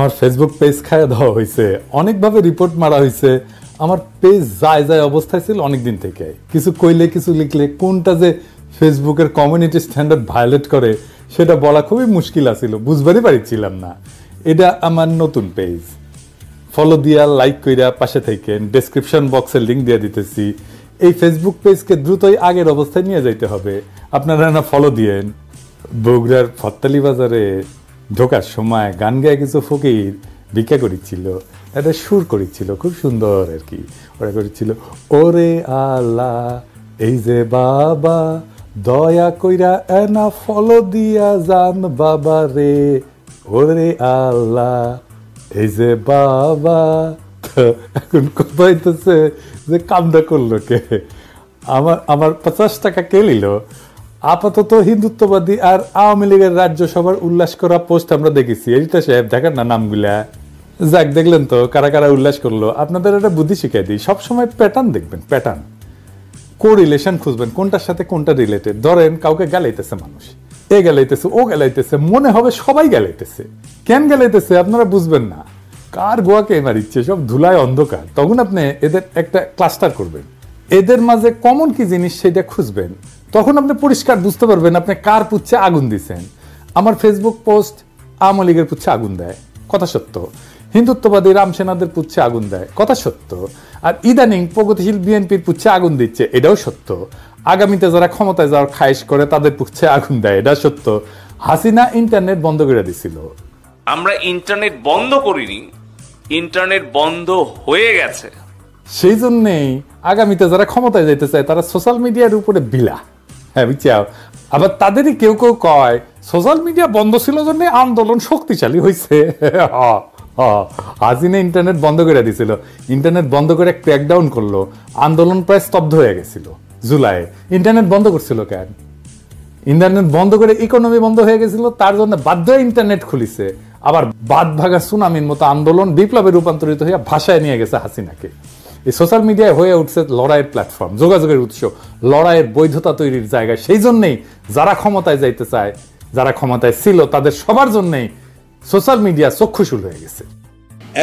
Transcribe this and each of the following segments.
আমার Facebook page খায় দেওয়া হয়েছে, অনেকভাবে রিপোর্ট মারা হয়েছে। আমার পেজ যায় যায় অবস্থায় ছিল অনেক দিন থেকে। কিছু কইলে কিছু লিখলে কোনটা যে ফেসবুকের কমিউনিটি স্ট্যান্ডার্ড ভায়োলেট করে সেটা বলা খুবই মুশকিল আছিল, বুঝবারই পারছিলাম না। এটা আমার নতুন পেজ, ফলো দিয়া লাইক কইরা পাশে থাকেন, ডেসক্রিপশন বক্সে লিঙ্ক দিয়ে দিতেছি। এই ফেসবুক পেজকে দ্রুতই আগের অবস্থায় নিয়ে যাইতে হবে, আপনারা না ফলো দিয়েন। বগুড়ার ফত্তালি বাজারে ঢোকার সময় গান গায়ে কিছু ফকির ভিক্ষা করেছিল, একটা সুর করেছিল খুব সুন্দর আর কি। ওরা করেছিল, ওরে আল্লাহ এই যে বাবা দয়া কইরা এনা ফলো দিয়া যান বাবা রে, ওরে আল্লাহ এই যে বাবা। এখন কথা হইতেছে যে কামটা করলো কে? আমার 50 টাকা কে নিল? আপাতত হিন্দুত্ববাদী আর আওয়ামী লীগের রাজ্যসভার উল্লাস করা পোস্ট আমরা দেখেছি। এইটা সাহেব দেখেন না নামগুলা, যাক দেখলেন তো কারা কারা উল্লাস করলো। আপনাদের একটা বুদ্ধি শিখাই দিই, সবসময় প্যাটার্ন দেখবেন, প্যাটার্ন কোরিলেশন খুঁজবেন, কোনটার সাথে কোনটা রিলেটেড। ধরেন কাউকে গালাইতেছে মানুষ, এ গালাইতেছে ও গালাইতেছে, মনে হবে সবাই গালাইতেছে। কেন গালাইতেছে আপনারা বুঝবেন না, কার গোয়াকে মারিচ্ছে, সব ধুলায় অন্ধকার। তখন আপনি এদের একটা ক্লাস্টার করবেন, এদের মাঝে কমন কি জিনিস সেটা খুঁজবেন, তখন আপনি পরিষ্কার বুঝতে পারবেন আপনি কার পুচ্ছে আগুন দিচ্ছেন। আমার ফেসবুক পোস্ট আওয়ামী লীগের পুচ্ছে আগুন দেয়, কথা সত্য। হিন্দুত্ববাদী রামসেনাদের পুচ্ছে আগুন দেয়, কথা সত্য। আর ইদানিং প্রগতিশীল বিএনপির পুচ্ছে আগুন দিচ্ছে, এটাও সত্য। আগামীতে যারা ক্ষমতায় যাওয়ার খায়েশ করে তাদের পুচ্ছে আগুন দেয়, এটা সত্য। হাসিনা ইন্টারনেট বন্ধ করে দিছিল। আমরা ইন্টারনেট বন্ধ করিনি, ইন্টারনেট বন্ধ হয়ে গেছে। সেই জন্যেই আগামীতে যারা ক্ষমতায় যেতে চায় তারা সোশ্যাল মিডিয়ার উপরে বিলা। হ্যাঁ বুঝছাও। আবার তাদেরই কেউ কেউ কয় সোশ্যাল মিডিয়া বন্ধ ছিল জন্য আন্দোলন শক্তিশালী হয়েছে। হাসিনা ইন্টারনেট বন্ধ করে দিছিল, ইন্টারনেট বন্ধ করে ক্র্যাকডাউন করলো, আন্দোলন প্রায় স্তব্ধ হয়ে গেছিল জুলাই। ইন্টারনেট বন্ধ করছিল কেন? ইন্টারনেট বন্ধ করে ইকোনমি বন্ধ হয়ে গেছিল, তার জন্য বাধ্য ইন্টারনেট খুলিছে। আবার বাদ ভাগা সুনামির মতো আন্দোলন বিপ্লবে রূপান্তরিত হয়ে ভাষায় নিয়ে গেছে হাসিনাকে। এই সোশ্যাল মিডিয়ায় হয়ে উঠছে লড়াইয়ের প্ল্যাটফর্ম, যোগাযোগের উৎস, লড়াইয়ের বৈধতা তৈরির জায়গা। সেই জন্যেই যারা ক্ষমতায় যাইতে চায়, যারা ক্ষমতায় ছিল, তাদের সবার জন্যই সোশ্যাল মিডিয়া চক্ষুশূল হয়ে গেছে।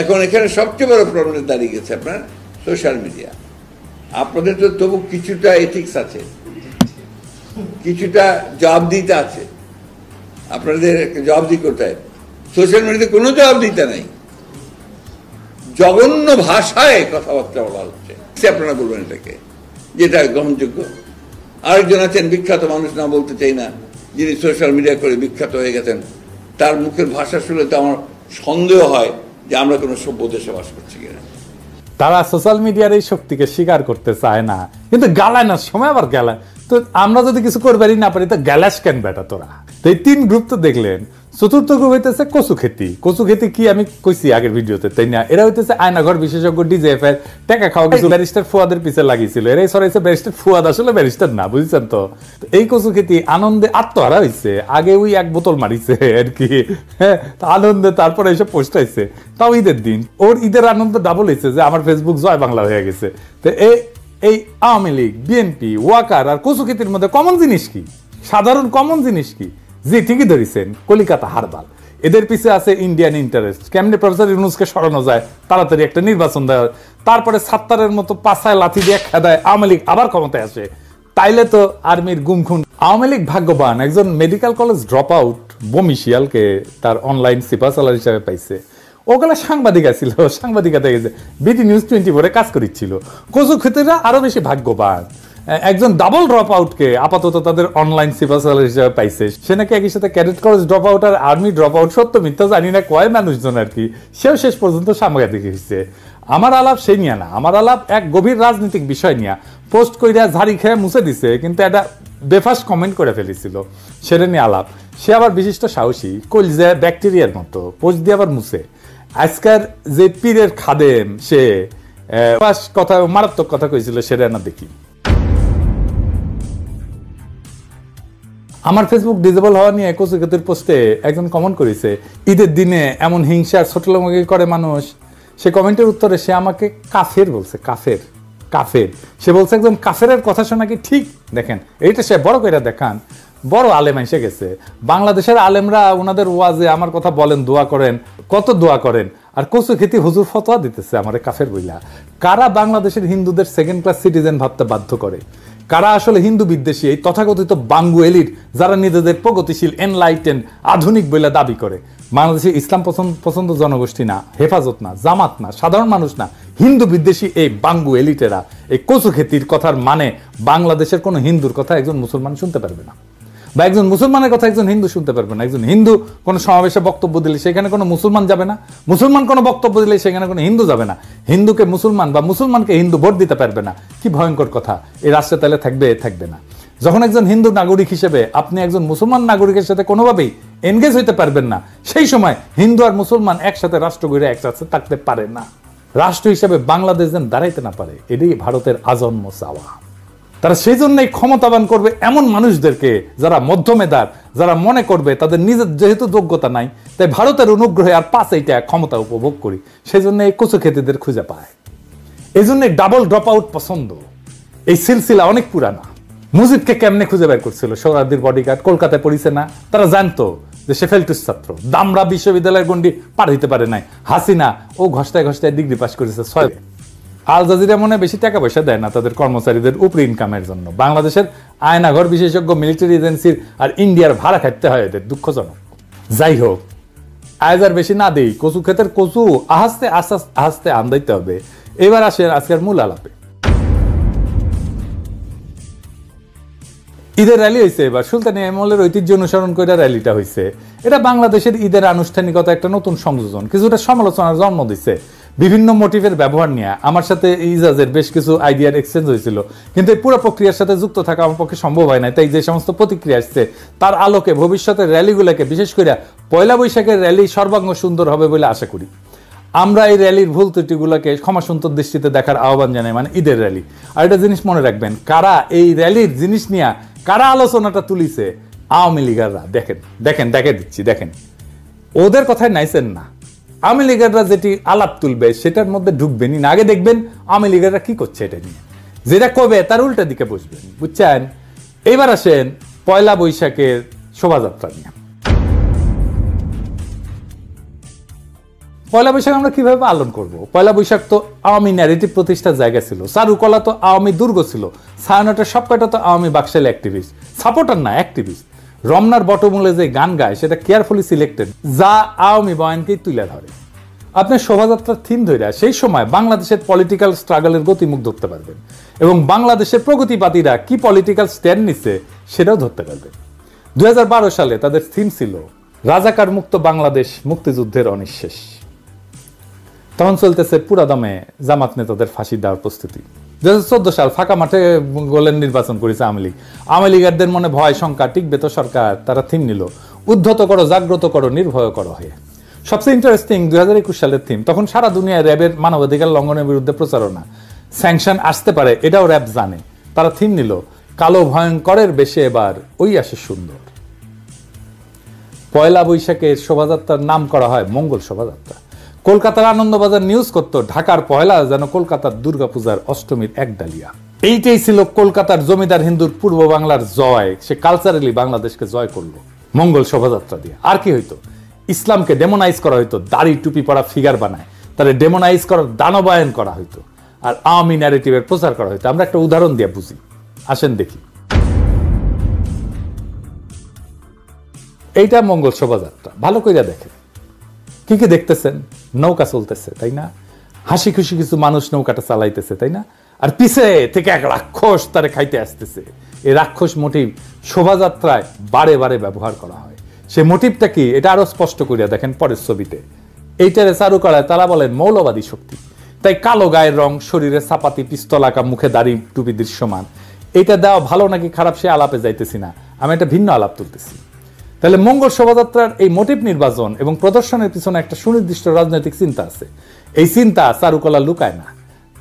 এখন এখানে সবচেয়ে বড় প্রবলেম দাঁড়িয়ে গেছে আপনার সোশ্যাল মিডিয়া। আপনাদের তো তবু কিছুটা এথিক্স আছে, কিছুটা জবাবদিহিতা আছে, আপনাদের জবাবদিহি করতে হয়। সোশ্যাল মিডিয়াতে কোনো জবাবদিহিতা নাই, জঘন্য ভাষায় কথাবার্তা বলা হচ্ছে। আপনারা বলবেন এটাকে যেটা গ্রহণযোগ্য? আরেকজন আছেন বিখ্যাত মানুষ, না বলতে চাই না, যিনি সোশ্যাল মিডিয়া করে বিখ্যাত হয়ে গেছেন। তার মুখের ভাষা শুনলে তো আমার সন্দেহ হয় যে আমরা কোনো সভ্য দেশে বাস করছি কিনা। তারা সোশ্যাল মিডিয়ার এই শক্তিকে স্বীকার করতে চায় না, কিন্তু গালায় না সময় আবার গালায়। তো আমরা যদি কিছু করবারই না পারি তো গ্যালাস কেন বেটা তোরা? তো এই 3 গ্রুপ তো দেখলেন। চতুর্থ গ্রুপ হইতেছে কচু খেতি। কচু খেতি কি আমি কইছি আগের ভিডিওতে, তাই না? এরা হইতেছে আয়নাঘর বিশেষজ্ঞ, ডিজেএফ এর টাকা খাওয়া কিছু ব্যারিস্টার ফুয়াদের পিছে লাগিয়েছিল। এরাই সরাইছে ব্যারিস্টার ফুয়াদ, আসলে ব্যারিস্টার না, বুঝছেন তো? এই কচু খেতি আনন্দে আত্মহারা হয়েছে। আগে ওই 1 বোতল মারিছে আর কি, হ্যাঁ, আনন্দে তারপরে এসব পোস্ট হয়েছে, তাও ঈদের দিন। ওর ঈদের আনন্দ ডাবল হয়েছে যে আমার ফেসবুক জয় বাংলা হয়ে গেছে। তো এই আওয়ামী লীগ, বিএনপি, ওয়াকার আর কচু খেতির মধ্যে কমন জিনিস কি? সাধারণ কমন জিনিস কি? জি ঠিকই ধরেছেন, কলিকাতা হারবাল। এদের পিছে আছে ইন্ডিয়ান ইন্টারেস্ট। কেমনে প্রফেসর ইউনূসকে সরানো যায়, তাড়াতাড়ি একটা নির্বাচন দেয়, তারপরে সাত্তারের মতো পাছায় লাথি দিয়ে খেদায় আওয়ামী লীগ আবার ক্ষমতায় আসে। তাইলে তো আর্মির গুমখুন। আওয়ামী লীগ ভাগ্যবান, একজন মেডিকেল কলেজ ড্রপ আউট বমিশিয়ালকে তার অনলাইন সিপাসালার হিসাবে পাইছে। ওগুলা সাংবাদিক আছিল, সাংবাদিকতা গেছে, বিডি নিউজ 24-এ কাজ করেছিল। কচু খেতিরা আরো বেশি ভাগ্যবান, একজন ডাবল ড্রপ আউটকে আপাতত তাদের অনলাইন সিপাসালার হিসাবে পাইছে। সে নাকি একই সাথে ক্যাডেট কলেজ ড্রপ আউট আর আর্মি ড্রপ আউট, সত্য মিথ্যা জানি না, কয় মানুষজন আর কি। সেও শেষ পর্যন্ত সাংবাদিক হয়েছে। আমার আলাপ সেই নিয়ে না, আমার আলাপ এক গভীর রাজনৈতিক বিষয় নিয়ে। পোস্ট কইরা ঝাড়ি খেয়ে মুছে দিছে, কিন্তু একটা বেফাস কমেন্ট করে ফেলেছিল, সেটা নিয়ে আলাপ। সে আবার বিশিষ্ট সাহসী, কলজা ব্যাকটেরিয়ার মতো, পোস্ট দিয়ে আবার মুছে। আজকার যে পীরের খাদেম, সে কথা মারাত্মক কথা কইছিল, সেটা না দেখি। আমার ফেসবুক ডিজেবল হওয়া নিয়ে কচু খেতির পোস্টে একজন কমেন্ট করেছে, ঈদের দিনে এমন হিংসার ছোটলামুখি করে মানুষ। সে কমেন্টের উত্তরে সে আমাকে কাফের বলছে, কাফের কাফের। সে বলছে একজন কাফেরের কথা শোনা কি ঠিক? দেখেন এইটা সে বড় করে দেখান। বড় আলেম এসে গেছে। বাংলাদেশের আলেমরা ওনাদের ওয়াজে আমার কথা বলেন, দোয়া করেন, কত দোয়া করেন, আর কচু খেতি হুজুর ফতোয়া দিতেছে আমারে কাফের বইলা। কারা বাংলাদেশের হিন্দুদের সেকেন্ড ক্লাস সিটিজেন ভাবতে বাধ্য করে? কারা আসলে হিন্দু বিদ্বেষী? এই তথাকথিত বাঙ্গু এলিট, যারা নিজেদের প্রগতিশীল, এনলাইটেন, আধুনিক বলে দাবি করে। বাংলাদেশে ইসলাম পছন্দ জনগোষ্ঠী না, হেফাজত না, জামাত না, সাধারণ মানুষ না, হিন্দু বিদ্বেষী এই বাঙ্গু এলিটেরা এই কচু খেতির কথার মানে বাংলাদেশের কোনো হিন্দুর কথা একজন মুসলমান শুনতে পারবে না, বা একজন মুসলমানের কথা একজন হিন্দু শুনতে পারবে না। একজন হিন্দু কোনো সমাবেশে বক্তব্য দিলে সেখানে কোনো মুসলমান যাবে না, মুসলমান কোনো বক্তব্য দিলে সেখানে কোনো হিন্দু যাবে না, হিন্দুকে মুসলমান বা মুসলমানকে হিন্দু ভোট দিতে পারবে না। কি ভয়ঙ্কর কথা! এই রাষ্ট্রে তাহলে থাকবে না। যখন একজন হিন্দু নাগরিক হিসেবে আপনি একজন মুসলমান নাগরিকের সাথে কোনোভাবেই এনগেজ হইতে পারবেন না, সেই সময় হিন্দু আর মুসলমান একসাথে রাষ্ট্র গড়ে একসাথে থাকতে পারে না। রাষ্ট্র হিসেবে বাংলাদেশ যেন দাঁড়াইতে না পারে, এটাই ভারতের আজন্ম চাওয়া। তারা সেই জন্যই ক্ষমতাবান করবে এমন মানুষদেরকে যারা মধ্যমেধার, যারা মনে করবে তাদের নিজের যেহেতু যোগ্যতা নাই, তাই ভারতের অনুগ্রহে আর 5 ক্ষমতা উপভোগ করি, সেই জন্য এই কচু খেতিদের খুঁজে পায়। এই জন্য ডাবল ড্রপ আউট পছন্দ। এই সিলসিলা অনেক পুরানা। মুজিবকে কেমনে খুঁজে বের করছিল সোহরাওয়ার্দীর বডিগার্ড? কলকাতায় পড়িছে না? তারা জানতো যে সে ফেলটুস ছাত্র, দামরা বিশ্ববিদ্যালয়ের গন্ডি পার হইতে পারে নাই। হাসিনা ও ঘষ্টায় ডিগ্রি পাস করেছে 6। আল জাজিরা মনে বেশি টাকা পয়সা দেয় না তাদের কর্মচারীদের উপরি ইনকামের জন্য। বাংলাদেশের আয়নাঘর বিশেষজ্ঞ মিলিটারি এজেন্সির আর ইন্ডিয়ার ভাড়া খাইতে হয় এদের, দুঃখজনক। যাই হোক, আজ আর বেশি না দেই, কচু ক্ষেতের কচু আস্তে আস্তে আন্দাইতে হবে। এবার আসেন আজকের মূল আলাপে। ঈদের র্যালি হয়েছে এবার, সুলতানি আমলের ঐতিহ্য অনুসরণ করে র্যালিটা হয়েছে। এটা বাংলাদেশের ঈদের আনুষ্ঠানিকতা একটা নতুন সংযোজন, কিছুটা সমালোচনার জন্ম দিচ্ছে। বিভিন্ন মোটিভের ব্যবহার নিয়ে আমার সাথে ইজাজের বেশ কিছু আইডিয়ার এক্সচেঞ্জ হয়েছিল, কিন্তু এই পুরো প্রক্রিয়ার সাথে যুক্ত থাকা আমার পক্ষে সম্ভব হয় না। তাই যে সমস্ত প্রতিক্রিয়া আসছে তার আলোকে ভবিষ্যতের র্যালিগুলোকে, বিশেষ করে পয়লা বৈশাখের র্যালি সর্বাঙ্গ সুন্দর হবে বলে আশা করি। আমরা এই র্যালির ভুল ত্রুটিগুলোকে ক্ষমাসুন্দর দৃষ্টিতে দেখার আহ্বান জানাই, মানে ঈদের র্যালি। আর একটা জিনিস মনে রাখবেন, কারা এই র্যালির জিনিস নিয়ে কারা আলোচনাটা তুলিছে? আওয়ামী লীগাররা। দেখে দিচ্ছি, দেখেন, ওদের কথায় নাইছেন না। আওয়ামী লীগাররা যেটি আলাপ তুলবে সেটার মধ্যে ঢুকবেনই না, আগে দেখবেন আওয়ামী লীগাররা কি করছে এটা নিয়ে। যেটা কবে তার উল্টা দিকে বসবেন, বুঝছেন? এবার আসেন পয়লা বৈশাখের শোভাযাত্রা নিয়ে। পয়লা বৈশাখ আমরা কিভাবে পালন করব? পয়লা বৈশাখ তো আওয়ামী ন্যারেটিভ প্রতিষ্ঠার জায়গা ছিল, চারুকলা তো আওয়ামী দুর্গ ছিল, ছায়ানটের সবকটা তো আওয়ামী বাকশালী অ্যাক্টিভিস্ট, সাপোর্টার না অ্যাক্টিভিস্ট। রমনার বটমূলে যে গান গায় সেটা কেয়ারফুলি সিলেক্টেড, যা আওয়ামী বয়ানকেই তুলে ধরে। আপনি শোভাযাত্রার থিম ধরে সেই সময় বাংলাদেশের পলিটিক্যাল স্ট্রাগলের গতিমুখ ধরতে পারবেন, এবং বাংলাদেশের প্রগতিবাদীরা কি পলিটিক্যাল স্ট্যান্ড নিচ্ছে সেটাও ধরতে পারবেন। 2012 সালে তাদের থিম ছিল রাজাকার মুক্ত বাংলাদেশ, মুক্তিযুদ্ধের অনিঃশেষ। তখন চলতেছে পুরা দমে জামাত নেতাদের ফাঁসি দেওয়ার প্রস্তুতি। 2014 সাল ফাঁকা মাঠে গোলের নির্বাচন করেছে আওয়ামী লীগ। আওয়ামী লীগারদের মনে ভয় শঙ্কা, টিকবে তো সরকার? তারা থিম নিল উদ্ধত করো, জাগ্রত করো, নির্ভয় করো হয়ে। সবচেয়ে ইন্টারেস্টিং 2021 সালের থিম। তখন সারা দুনিয়ায় র্যাবের মানবাধিকার লঙ্ঘনের বিরুদ্ধে প্রচারণা, স্যাংশন আসতে পারে এটাও র্যাব জানে। তারা থিম নিল কালো ভয়ঙ্করের বেশে এবার ওই আসে সুন্দর। পয়লা বৈশাখের শোভাযাত্রার নাম করা হয় মঙ্গল শোভাযাত্রা। কলকাতার আনন্দবাজার নিউজ করতো ঢাকার পয়লা যেন কলকাতার দুর্গাপূজার অষ্টমীর এক ডালিয়া। এইটাই ছিল কলকাতার জমিদার হিন্দুর পূর্ব বাংলার জয়। সে কালচারালি বাংলাদেশকে জয় করলো মঙ্গল শোভাযাত্রা দিয়ে। আর কি হইতো? ইসলামকে ডেমোনাইজ করা হইতো, দাড়ি টুপি পরা ফিগার বানায় তারা ডেমোনাইজ করার দানবায়ন করা হইতো, আর আওয়ামী ন্যারেটিভের প্রচার করা হইতো। আমরা একটা উদাহরণ দিয়ে বুঝি, আসেন দেখি। এইটা মঙ্গল শোভাযাত্রা, ভালো কইরা দেখেন। কি কি দেখতেছেন? নৌকা চলতেছে, তাই না? হাসি খুশি কিছু মানুষ নৌকাটা চালাইতেছে, তাই না? আর পিছে থেকে এক রাক্ষস তারে খাইতে আসতেছে। এই রাক্ষস মোটিভ শোভাযাত্রায় বারে বারে ব্যবহার করা হয়। সে মোটিভটা কি এটা আরো স্পষ্ট করিয়া দেখেন পরের ছবিতে। এইটারে চারুকলায় তারা বলেন মৌলবাদী শক্তি। তাই কালো গায়ের রং, শরীরে চাপাতি, পিস্তল আঁকা, মুখে দাড়ি টুপি দৃশ্যমান। এইটা দেওয়া ভালো নাকি খারাপ সে আলাপে যাইতেছি না, আমি একটা ভিন্ন আলাপ তুলতেছি। তাহলে মঙ্গল শোভাযাত্রার এই মোটিভ নির্বাচন এবং প্রদর্শনের পিছনে একটা সুনির্দিষ্ট রাজনৈতিক চিন্তা আছে। এই চিন্তা চারুকলা লুকায় না।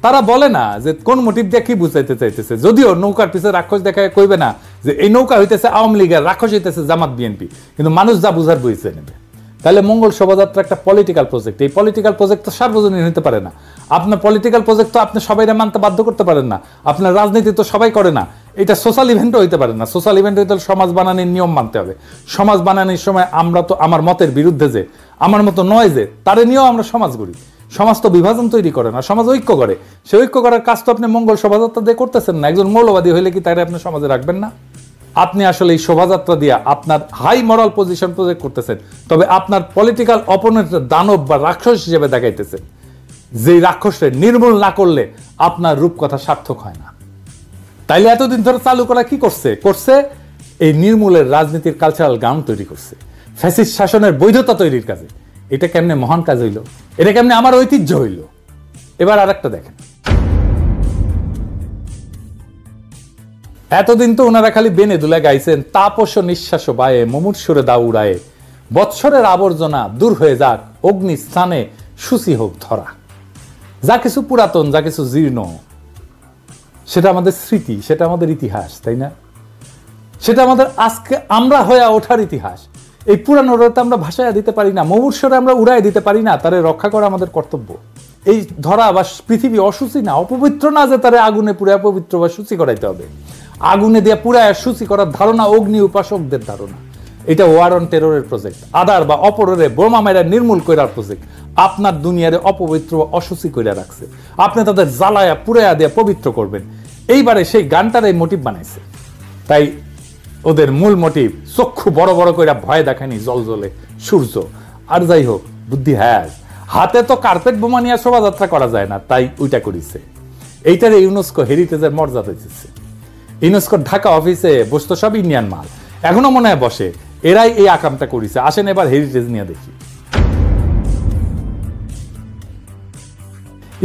তারা বলে না যে কোন মোটিভ দিয়ে কি বুঝাইতে চাইতেছে। যদিও নৌকার পিছনে রাক্ষস দেখায় কইবে না যে এই নৌকা হইতেছে আওয়ামী লীগের, রাক্ষস হইতেছে জামাত বিএনপি, কিন্তু মানুষ যা বুঝার বুঝে নেবে। তাহলে মঙ্গল শোভাযাত্রা একটা পলিটিক্যাল প্রজেক্ট। এই পলিটিক্যাল প্রজেক্ট তো সার্বজনীন হতে পারে না। আপনার পলিটিক্যাল প্রজেক্ট তো আপনি সবাইকে মানতে বাধ্য করতে পারেন না। আপনার রাজনীতি তো সবাই করে না। এটা সোশ্যাল ইভেন্টও হইতে পারে না। সোশ্যাল ইভেন্ট হইতে সমাজ বানানোর নিয়ম মানতে হবে। সমাজ বানানোর সময় আমরা তো আমার মতের বিরুদ্ধে যে, আমার মতো নয় যে, তারে নিয়েও আমরা সমাজ গড়ি। সমাজ তো বিভাজন তৈরি করে না, সমাজ ঐক্য করে। সে ঐক্য করার কাজ তো আপনি মঙ্গল শোভাযাত্রা দিয়ে করতেছেন না। একজন মৌলবাদী হইলে কি তাকে আপনি সমাজে রাখবেন না? আপনি আসলে এই শোভাযাত্রা দিয়ে আপনার হাই মরাল পজিশন প্রজেক্ট করতেছেন, তবে আপনার পলিটিক্যাল অপোনেন্টের দানব বা রাক্ষস হিসেবে দেখাইতেছেন। যেই রাক্ষসে নির্মূল না করলে আপনার রূপকথা সার্থক হয় না। তাইলে এতদিন ধরে চালু করা কি করছে এই নির্মূলের রাজনীতির কালচারাল গ্রাউন্ড তৈরি করছে, ফ্যাসিস্ট শাসনের বৈধতা তৈরির কাজে। এটা কেমনে মহান কাজ হইল, এটা কেমনে আমার ঐতিহ্য হইল। এবার আর একটা দেখেন, এতদিন তো ওনারা খালি বেনে দুলে গাইছেন, তাপস নিঃশ্বাস বায়ে মুমূর্ষুরে দা উড়ায়ে, বৎসরের আবর্জনা দূর হয়ে যাক, অগ্নি স্থানে শুচি হোক ধরা। যা কিছু পুরাতন, যা কিছু জীর্ণ, সেটা আমাদের স্মৃতি, সেটা আমাদের ইতিহাস, তাই না? সেটা আমাদের আজকে আমরা হয়ে ওঠার ইতিহাস। এই পুরানো তো আমরা ভাষায় দিতে পারি না, মুমূর্ষুরে আমরা উড়াই দিতে পারি না, তারে রক্ষা করা আমাদের কর্তব্য। এই ধরা বা পৃথিবী অসুচি না, অপবিত্র না যে তারে আগুনে পুড়ে পবিত্র বা শুচি করাইতে হবে। আগুনে দিয়ে পুরায় শুচি করার ধারণা অগ্নি উপাসকদের ধারণা। এটা ওয়ার অন টেররের প্রজেক্ট, আদার বা অপরের বোমা মেরা নির্মূল করার প্রজেক্ট। আপনার দুনিয়ারে অপবিত্র অসুচি করে রাখছে, আপনি তাদের জ্বালায়া পুরায়া দিয়ে পবিত্র করবেন। এইবারে সেই গানটার এই মোটিভ বানাইছে। তাই ওদের মূল মোটিভ চক্ষু বড় বড় করে ভয় দেখায়নি, জল জ্বলে সূর্য। আর যাই হোক, বুদ্ধি হ্যাঁ, হাতে তো কার্পেট বোমা নিয়ে শোভাযাত্রা করা যায় না, তাই ওইটা করেছে। এইটারে ইউনেস্কো হেরিটেজের মর্যাদা দিচ্ছে। ইউনেস্কোর ঢাকা অফিসে বসতো সব ইন্ডিয়ান মাল, এখনো মনে হয় বসে। এরাই এই আকামটা করেছে। আসেন এবার হেরিটেজ নিয়ে দেখি।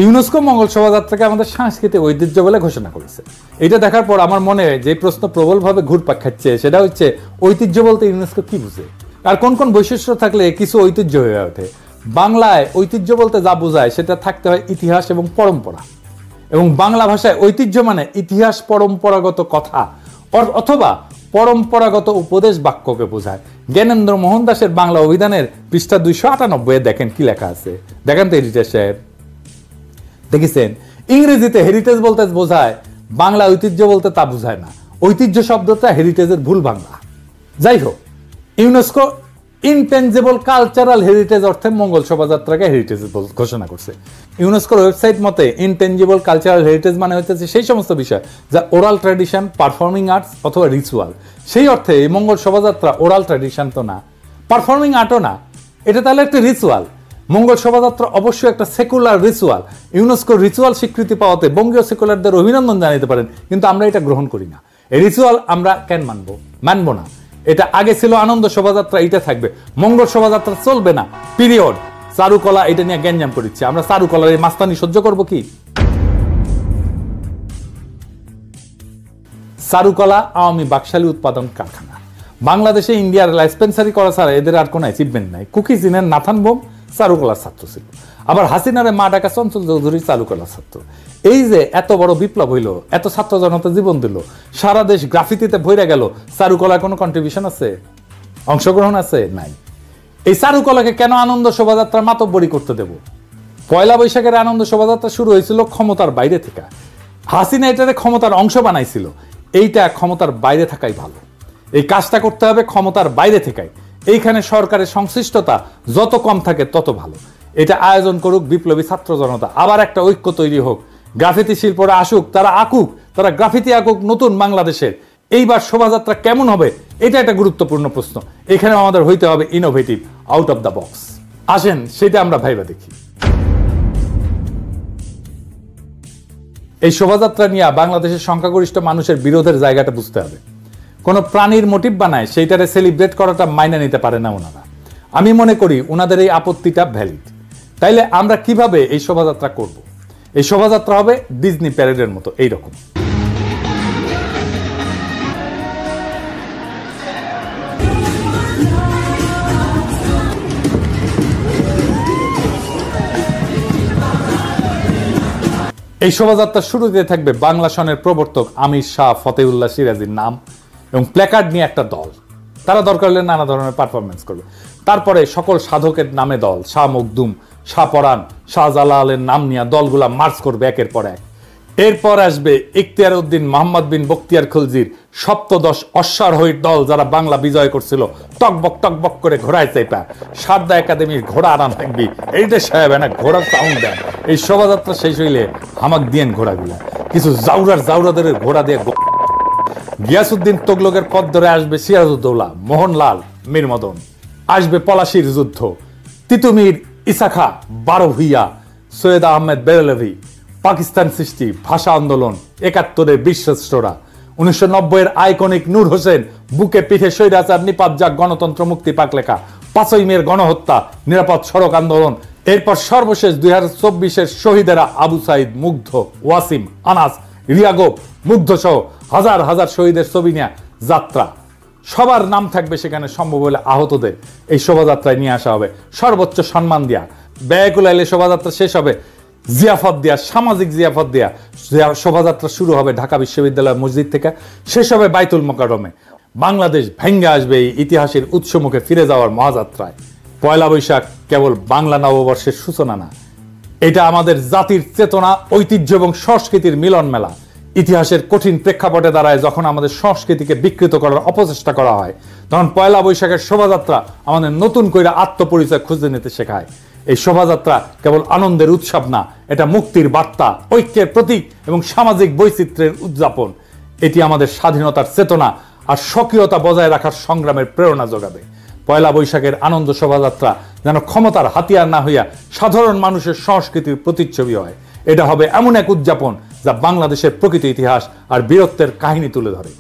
ইউনেস্কো মঙ্গল শোভাযাত্রাকে আমাদের সাংস্কৃতিক ঐতিহ্য বলে ঘোষণা করেছে। এটা দেখার পর আমার মনে যে প্রশ্ন প্রবলভাবে ঘুরপাক খাচ্ছে, সেটা হচ্ছে ঐতিহ্য বলতে ইউনেস্কো কি বুঝে, আর কোন কোন বৈশিষ্ট্য থাকলে কিছু ঐতিহ্য হয়ে ওঠে। বাংলায় ঐতিহ্য বলতে যা বোঝায় সেটা থাকতে হয় ইতিহাস এবং পরম্পরা। এবং বাংলা ভাষায় ঐতিহ্য মানে ইতিহাস, পরম্পরাগত কথা অথবা পরম্পরাগত উপদেশ বাক্যকে বোঝায়। জ্ঞানেন্দ্র মোহন দাসের বাংলা অভিধানের পৃষ্ঠা 298 দেখেন কি লেখা আছে। দেখেন তো হেরিটেজ সাহেব, দেখেছেন? ইংরেজিতে হেরিটেজ বলতে বোঝায়, বাংলা ঐতিহ্য বলতে তা বোঝায় না। ঐতিহ্য শব্দটা হেরিটেজের ভুল বাংলা। যাই হোক, ইউনেস্কো ইনটেনজিবল কালচারাল হেরিটেজ অর্থে মঙ্গল শোভাযাত্রাকে হেরিটেজ ঘোষণা করছে। ইউনেস্কোর ওয়েবসাইট মতে ইনটেনজিবল কালচারাল হেরিটেজ মানে হচ্ছে সেই সমস্ত বিষয় যা ওরাল ট্র্যাডিশন, পারফর্মিং আর্টস অথবা রিচুয়াল। সেই অর্থে এই মঙ্গল শোভাযাত্রা ওরাল ট্র্যাডিশন তো না, পারফর্মিং আর্টও না, এটা তাহলে একটা রিচুয়াল। মঙ্গল শোভাযাত্রা অবশ্যই একটা সেকুলার রিচুয়াল। ইউনেস্কো রিচুয়াল স্বীকৃতি পাওয়াতে বঙ্গীয় সেকুলারদের অভিনন্দন জানাতে পারেন, কিন্তু আমরা এটা গ্রহণ করি না। এই রিচুয়াল আমরা কেন মানবো না। এটা আগে ছিল আনন্দ শোভাযাত্রা, এটা থাকবে। মঙ্গল শোভাযাত্রা চলবে না, পিরিয়ড। চারুকলা এটা নিয়ে গ্যাঞ্জাম করিচ্ছে, আমরা চারুকলার এই মাস্তানি সহ্য করবো কি? চারুকলা আওয়ামী বাকশালী উৎপাদন কারখানা। বাংলাদেশে ইন্ডিয়ার লাইসপেন্সারি করা ছাড়া এদের আর কোনো অ্যাচিভমেন্ট নাই। কুকি চিনেন নাথান বোম চারুকলার ছাত্র ছিল, আবার হাসিনারে মা ডাকা চঞ্চল চৌধুরী চারুকলার ছাত্র। এই যে এত বড় বিপ্লব হইল, এত ছাত্র জনতা জীবন দিল, সারা দেশ গ্রাফিতিতে ভরে গেল, চারুকলার কোনো কন্ট্রিবিউশন আছে, অংশগ্রহণ আছে? নাই। এই চারুকলাকে কেন আনন্দ শোভাযাত্রা মাতব্বরি করতে দেব? পয়লা বৈশাখের আনন্দ শোভাযাত্রা শুরু হয়েছিল ক্ষমতার বাইরে থেকে। হাসিনা এটারে ক্ষমতার অংশ বানাইছিল। এইটা ক্ষমতার বাইরে থাকাই ভালো। এই কাজটা করতে হবে ক্ষমতার বাইরে থেকেই। এইখানে সরকারের সংশ্লিষ্টতা যত কম থাকে তত ভালো। এটা আয়োজন করুক বিপ্লবী ছাত্র জনতা, আবার একটা ঐক্য তৈরি হোক, গ্রাফিতি শিল্পরা আসুক, তারা আঁকুক, তারা গ্রাফিতি আঁকুক নতুন বাংলাদেশের। এইবার শোভাযাত্রা কেমন হবে এটা একটা গুরুত্বপূর্ণ প্রশ্ন। এখানে আমাদের হইতে হবে innovative, out of the box. আসেন সেটা আমরা ভাইবা দেখি। এই শোভাযাত্রা নিয়ে বাংলাদেশের সংখ্যাগরিষ্ঠ মানুষের বিরোধের জায়গাটা বুঝতে হবে। কোনো প্রাণীর মোটিভ বানায় সেইটারে সেলিব্রেট করাটা মাইনে নিতে পারে না ওনারা। আমি মনে করি ওনাদের এই আপত্তিটা ভ্যালিড। তাইলে আমরা কিভাবে এই শোভাযাত্রা করব? এই শোভাযাত্রা হবে ডিজনি প্যারেডের মতো এইরকম। এই শোভাযাত্রার শুরুতে থাকবে বাংলা সনের প্রবর্তক আমির শাহ ফতেউল্লাহ সিরাজীর নাম এবং প্ল্যাকার্ড নিয়ে একটা দল। তারা দরকার হলে নানা ধরনের পারফরমেন্স করবে। তারপরে সকল সাধকের নামে দল, শাহ মখদুম, শাহ পরাণ, শাহজালালের নাম নিয়ে দলগুলা মার্চ করবে একের পর এক। এরপর আসবে ইখতিয়ার উদ্দিন মোহাম্মদ বিন বখতিয়ার খলজির সপ্তদশ অশ্বারোহীর দল, যারা বাংলা বিজয় করছিল, টকবক করে ঘোড়ায় চাইপা সারদা একাডেমির ঘোড়া আনান থাকবি, এইটা সাহেব না ঘোড়ার সাউন্ড দেন। এই শোভাযাত্রা শেষ হইলে হামাক দিয়েন ঘোড়াগুলা, কিছু জাউরাদের ঘোড়া দিয়ে। গিয়াসউদ্দিন তোগলকের পথ ধরে আসবে সিরাজউদ্দৌলা, মোহনলাল, মীর মদন। আসবে পলাশির যুদ্ধ, তিতুমির, ইসাখা, বারো ভুইয়া, সৈয়দ আহমেদ বেরেলভি, পাকিস্তান সৃষ্টি, ভাষা আন্দোলন, ৭১-এর বীরশ্রেষ্ঠরা, ১৯৯০-এর আইকনিক নূর হোসেন, বুকে পিঠে স্বৈরাচার নিপাত যাক, গণতন্ত্র মুক্তি পাক লেখা, ৫ই মের গণহত্যা, নিরাপদ সড়ক আন্দোলন। এরপর সর্বশেষ ২০২৪-এর শহীদেরা আবু সাইদ, মুগ্ধ, ওয়াসিম, আনাস, রিয়াগোপ, মুগ্ধ সহ হাজার হাজার শহীদের ছবি নিয়ে যাত্রা। সবার নাম থাকবে সেখানে, সম্ভব হলে আহতদের এই শোভাযাত্রায় নিয়ে আসা হবে, সর্বোচ্চ সম্মান দেয়া। ব্যয়কুল আইলে শোভাযাত্রা শেষ হবে জিয়াফত দেয়া, সামাজিক জিয়াফত দেয়া। শোভাযাত্রা শুরু হবে ঢাকা বিশ্ববিদ্যালয় মসজিদ থেকে, শেষ হবে বাইতুল মোকাররমে। বাংলাদেশ ভেঙ্গে আসবে এই ইতিহাসের উৎসমুখে ফিরে যাওয়ার মহাযাত্রায়। পয়লা বৈশাখ কেবল বাংলা নববর্ষের সূচনা না, এটা আমাদের জাতির চেতনা, ঐতিহ্য এবং সংস্কৃতির মিলন মেলা। ইতিহাসের কঠিন প্রেক্ষাপটে দাঁড়ায় যখন আমাদের সংস্কৃতিকে বিকৃত করার অপচেষ্টা করা হয়, তখন পয়লা বৈশাখের শোভাযাত্রা আমাদের নতুন করে আত্মপরিচয় খুঁজে নিতে শেখায়। এই শোভাযাত্রা কেবল আনন্দের উৎসব না, এটা মুক্তির বার্তা, ঐক্যের প্রতীক এবং সামাজিক বৈচিত্র্যের উদযাপন। এটি আমাদের স্বাধীনতার চেতনা আর স্বকীয়তা বজায় রাখার সংগ্রামের প্রেরণা যোগাবে। পয়লা বৈশাখের আনন্দ শোভাযাত্রা যেন ক্ষমতার হাতিয়ার না হইয়া সাধারণ মানুষের সংস্কৃতির প্রতিচ্ছবি হয়। এটা হবে এমন এক উদযাপন যা বাংলাদেশের প্রকৃত ইতিহাস আর বীরত্বের কাহিনী তুলে ধরে।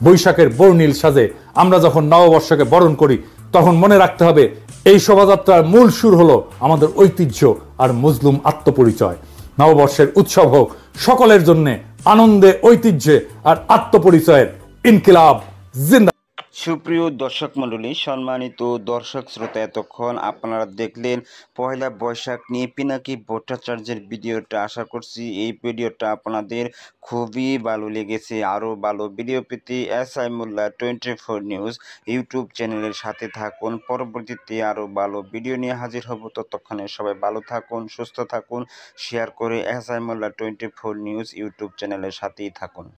বৈশাখের বর্ণিল সাজে আমরা যখন নববর্ষকে বরণ করি, তখন মনে রাখতে হবে এই শোভাযাত্রার মূল সুর হলো আমাদের ঐতিহ্য আর মজলুম আত্মপরিচয়। নববর্ষের উৎসব হোক সকলের জন্য আনন্দে, ঐতিহ্যে আর আত্মপরিচয়ের ইনকিলাব জিন্দাবাদ। সুপ্রিয় দর্শক মণ্ডলী, সম্মানিত দর্শক শ্রোতা, এতক্ষণ আপনারা দেখলেন পয়লা বৈশাখ নিয়ে পিনাকি ভট্টাচার্যের ভিডিওটা। আশা করছি এই ভিডিওটা আপনাদের খুবই ভালো লেগেছে। আরও ভালো ভিডিও পেতে SI মোল্লা 24 নিউজ ইউটিউব চ্যানেলের সাথে থাকুন। পরবর্তীতে আরও ভালো ভিডিও নিয়ে হাজির হব। ততক্ষণে সবাই ভালো থাকুন, সুস্থ থাকুন, শেয়ার করে SI মোল্লা 24 নিউজ ইউটিউব চ্যানেলের সাথেই থাকুন।